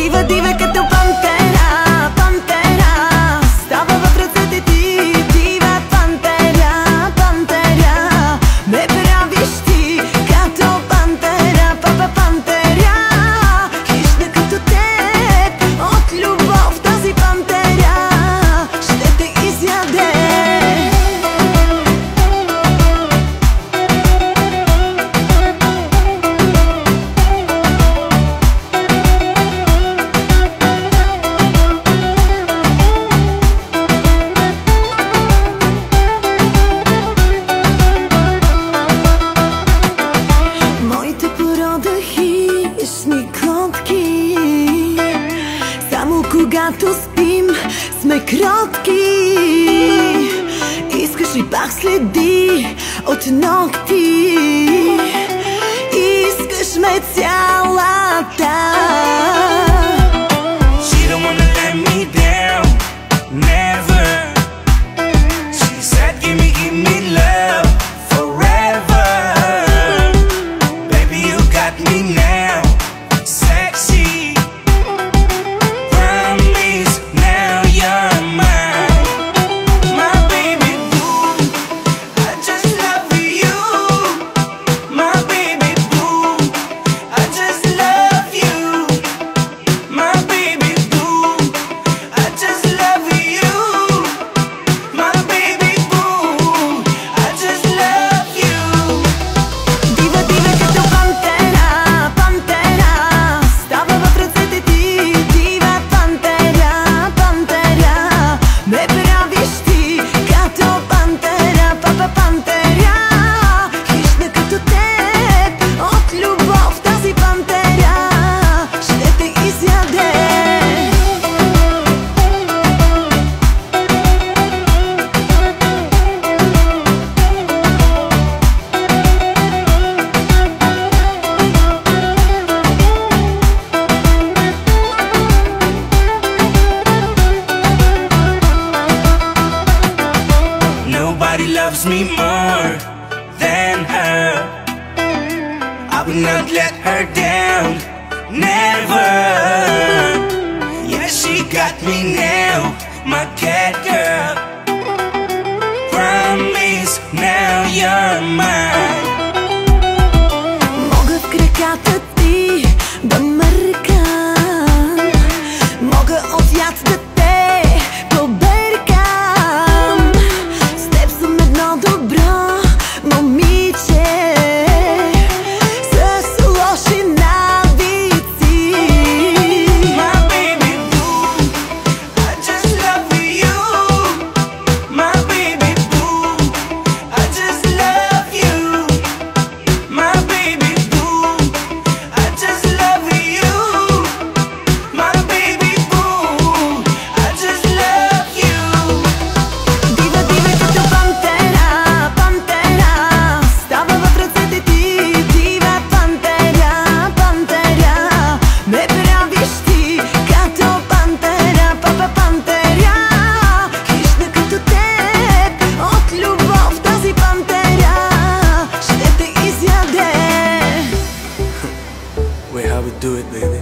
Дива, дива като пантера, пантера, става в ръцете ти. Дива пантера, пантера, ме правиш ти като пантера, папа пантера. Хищна като теб, от любов тази пантера ще те изяде. Само когато спим сме кротки. Искаш ли пак следи от ногти? Искаш ме цялата. She don't wanna let me down, never. She said give me love forever. Baby you got me now, sexy. Promise now you're mine, my baby boo. I just love you, my baby boo. I just love you, my baby boo. I just love you, my baby boo. I just love you. Дива, дива като пантера, пантера, става в ръцете ти. Дива пантера, пантера, ме правиш ти като пантера, папа пантера. Хищна като теб, от любов тази пантера ще те изяде. Nobody loves me more than her. I will not let her down, never. Yeah, she got me now, my cat girl. Promise now you're mine. Мога в краката ти да мъркам, мога от яд да те побъркам. С теб съм едно добро момиче с лоши навици. My baby boo, I just love you, my baby boo. I just love you, my baby boo. I just love you, my baby boo. I just love you. Дива, дива като пантера, пантера, става в ръцете ти. Дива пантера, пантера, ме правиш ти като пантера, папа пантера. Хищна като теб, от любов тази пантера ще те изяде. Wait, how we do it, baby?